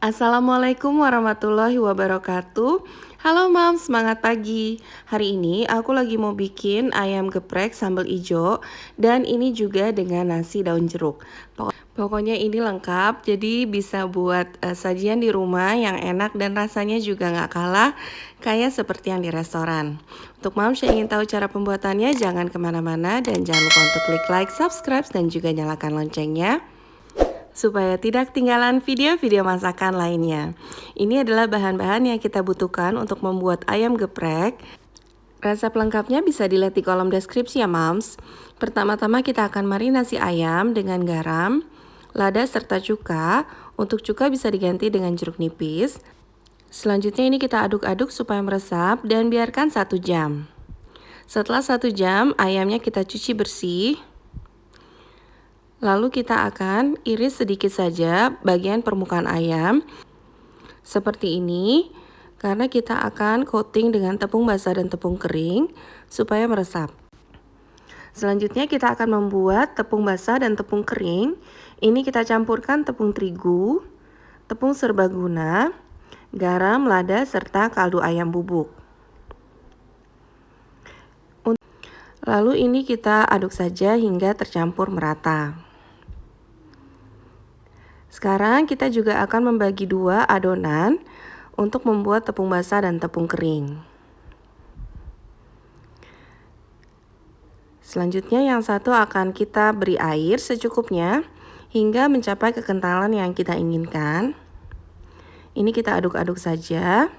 Assalamualaikum warahmatullahi wabarakatuh. Halo Mam, semangat pagi. Hari ini aku lagi mau bikin ayam geprek sambal ijo. Dan ini juga dengan nasi daun jeruk. Pokoknya ini lengkap, jadi bisa buat sajian di rumah yang enak dan rasanya juga nggak kalah kayak seperti yang di restoran. Untuk Moms yang ingin tahu cara pembuatannya, jangan kemana-mana dan jangan lupa untuk klik like, subscribe, dan juga nyalakan loncengnya supaya tidak ketinggalan video-video masakan lainnya. Ini adalah bahan-bahan yang kita butuhkan untuk membuat ayam geprek. Resep lengkapnya bisa dilihat di kolom deskripsi ya Moms. Pertama-tama kita akan marinasi ayam dengan garam, lada serta cuka. Untuk cuka bisa diganti dengan jeruk nipis. Selanjutnya ini kita aduk-aduk supaya meresap dan biarkan 1 jam. Setelah 1 jam, ayamnya kita cuci bersih. Lalu kita akan iris sedikit saja bagian permukaan ayam seperti ini, karena kita akan coating dengan tepung basah dan tepung kering supaya meresap. Selanjutnya kita akan membuat tepung basah dan tepung kering. Ini kita campurkan tepung terigu, tepung serbaguna, garam, lada, serta kaldu ayam bubuk. Lalu ini kita aduk saja hingga tercampur merata. Sekarang kita juga akan membagi dua adonan untuk membuat tepung basah dan tepung kering. Selanjutnya yang satu akan kita beri air secukupnya hingga mencapai kekentalan yang kita inginkan. Ini kita aduk-aduk saja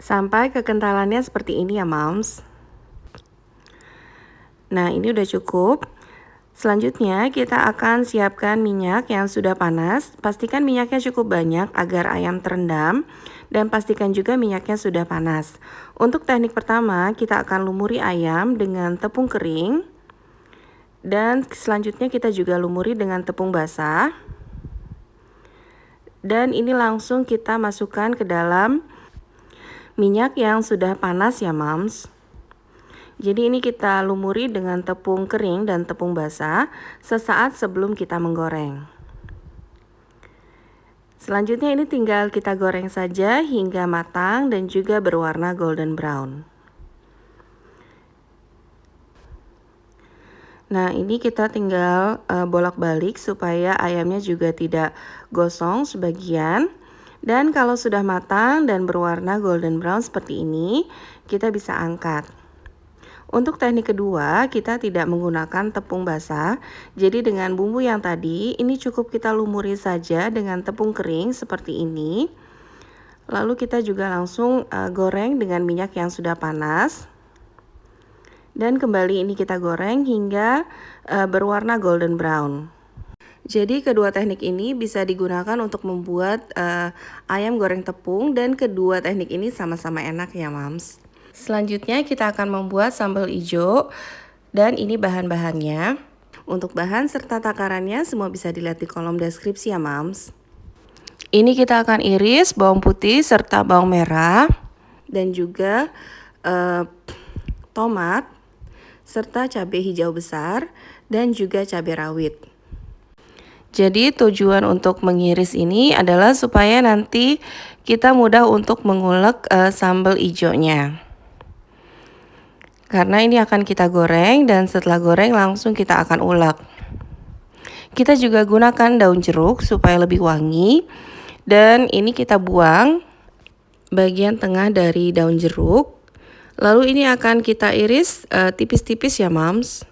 sampai kekentalannya seperti ini ya Moms. Nah, ini udah cukup. Selanjutnya kita akan siapkan minyak yang sudah panas. Pastikan minyaknya cukup banyak agar ayam terendam dan pastikan juga minyaknya sudah panas. Untuk teknik pertama kita akan lumuri ayam dengan tepung kering dan selanjutnya kita juga lumuri dengan tepung basah. Dan ini langsung kita masukkan ke dalam minyak yang sudah panas ya Moms. Jadi ini kita lumuri dengan tepung kering dan tepung basah sesaat sebelum kita menggoreng. Selanjutnya ini tinggal kita goreng saja hingga matang dan juga berwarna golden brown. Nah, ini kita tinggal bolak-balik supaya ayamnya juga tidak gosong sebagian. Dan kalau sudah matang dan berwarna golden brown seperti ini, kita bisa angkat. Untuk teknik kedua, kita tidak menggunakan tepung basah. Jadi dengan bumbu yang tadi, ini cukup kita lumuri saja dengan tepung kering seperti ini. Lalu kita juga langsung goreng dengan minyak yang sudah panas. Dan kembali ini kita goreng hingga berwarna golden brown. Jadi kedua teknik ini bisa digunakan untuk membuat ayam goreng tepung dan kedua teknik ini sama-sama enak ya Moms. Selanjutnya kita akan membuat sambal ijo dan ini bahan-bahannya. Untuk bahan serta takarannya semua bisa dilihat di kolom deskripsi ya Moms. Ini kita akan iris bawang putih serta bawang merah dan juga tomat serta cabai hijau besar dan juga cabai rawit. Jadi tujuan untuk mengiris ini adalah supaya nanti kita mudah untuk mengulek sambal ijonya. Karena ini akan kita goreng dan setelah goreng langsung kita akan ulek. Kita juga gunakan daun jeruk supaya lebih wangi. Dan ini kita buang bagian tengah dari daun jeruk. Lalu ini akan kita iris tipis-tipis ya Moms.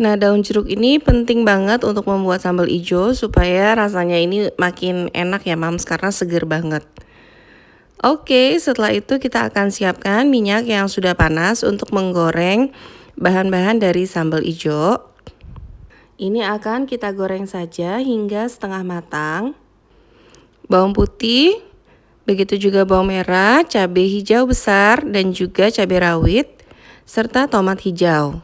Nah, daun jeruk ini penting banget untuk membuat sambal ijo supaya rasanya ini makin enak ya Moms karena seger banget. Oke, setelah itu kita akan siapkan minyak yang sudah panas untuk menggoreng bahan-bahan dari sambal ijo. Ini akan kita goreng saja hingga setengah matang. Bawang putih, begitu juga bawang merah, cabai hijau besar, dan juga cabai rawit, serta tomat hijau.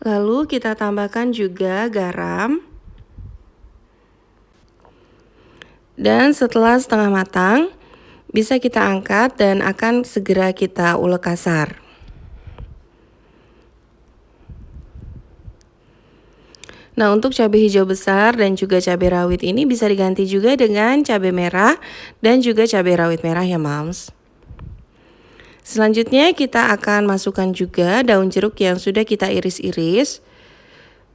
Lalu kita tambahkan juga garam. Dan setelah setengah matang, bisa kita angkat dan akan segera kita ulek kasar. Nah, untuk cabai hijau besar dan juga cabai rawit ini bisa diganti juga dengan cabai merah dan juga cabai rawit merah ya, Moms. Selanjutnya kita akan masukkan juga daun jeruk yang sudah kita iris-iris.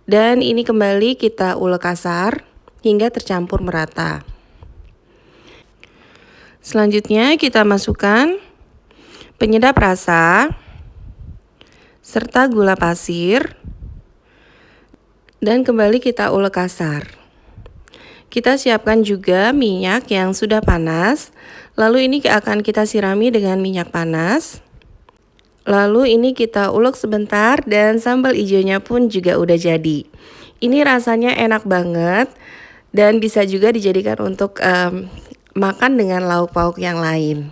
Dan ini kembali kita ulek kasar hingga tercampur merata. Selanjutnya kita masukkan penyedap rasa serta gula pasir. Dan kembali kita ulek kasar. Kita siapkan juga minyak yang sudah panas. Lalu ini akan kita sirami dengan minyak panas. Lalu ini kita ulek sebentar dan sambal hijaunya pun juga udah jadi. Ini rasanya enak banget dan bisa juga dijadikan untuk makan dengan lauk pauk yang lain.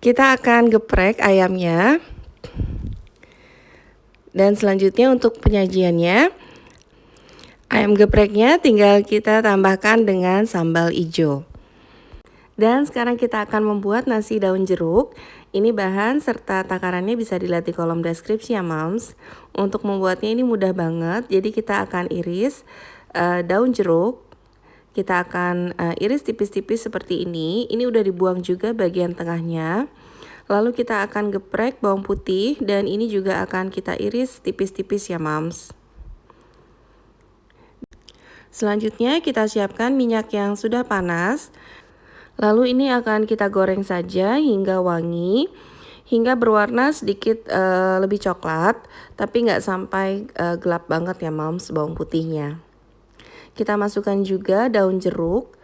Kita akan geprek ayamnya. Dan selanjutnya untuk penyajiannya, ayam gepreknya tinggal kita tambahkan dengan sambal hijau. Dan sekarang kita akan membuat nasi daun jeruk. Ini bahan serta takarannya bisa dilihat di kolom deskripsi ya, Moms. Untuk membuatnya ini mudah banget. Jadi kita akan iris daun jeruk. Kita akan iris tipis-tipis seperti ini. Ini udah dibuang juga bagian tengahnya. Lalu kita akan geprek bawang putih dan ini juga akan kita iris tipis-tipis ya, Moms. Selanjutnya kita siapkan minyak yang sudah panas. Lalu ini akan kita goreng saja hingga wangi, hingga berwarna sedikit lebih coklat, tapi nggak sampai gelap banget ya, Moms, bawang putihnya. Kita masukkan juga daun jeruk.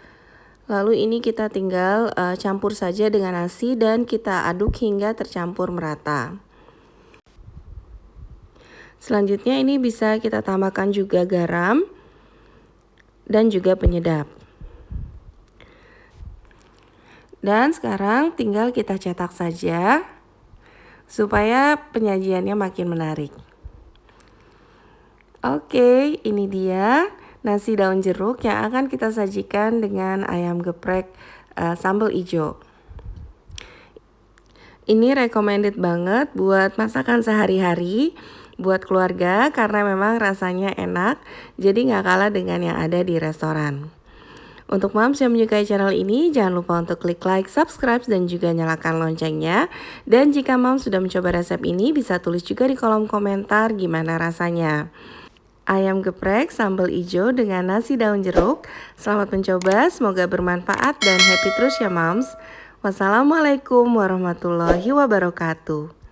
Lalu ini kita tinggal campur saja dengan nasi dan kita aduk hingga tercampur merata. Selanjutnya ini bisa kita tambahkan juga garam dan juga penyedap. Dan sekarang tinggal kita cetak saja supaya penyajiannya makin menarik. Oke, ini dia nasi daun jeruk yang akan kita sajikan dengan ayam geprek sambal hijau. Ini recommended banget buat masakan sehari-hari, buat keluarga karena memang rasanya enak, jadi nggak kalah dengan yang ada di restoran. Untuk Moms yang menyukai channel ini, jangan lupa untuk klik like, subscribe, dan juga nyalakan loncengnya. Dan jika Moms sudah mencoba resep ini, bisa tulis juga di kolom komentar gimana rasanya. Ayam geprek sambal hijau dengan nasi daun jeruk. Selamat mencoba, semoga bermanfaat dan happy terus ya, Moms. Wassalamualaikum warahmatullahi wabarakatuh.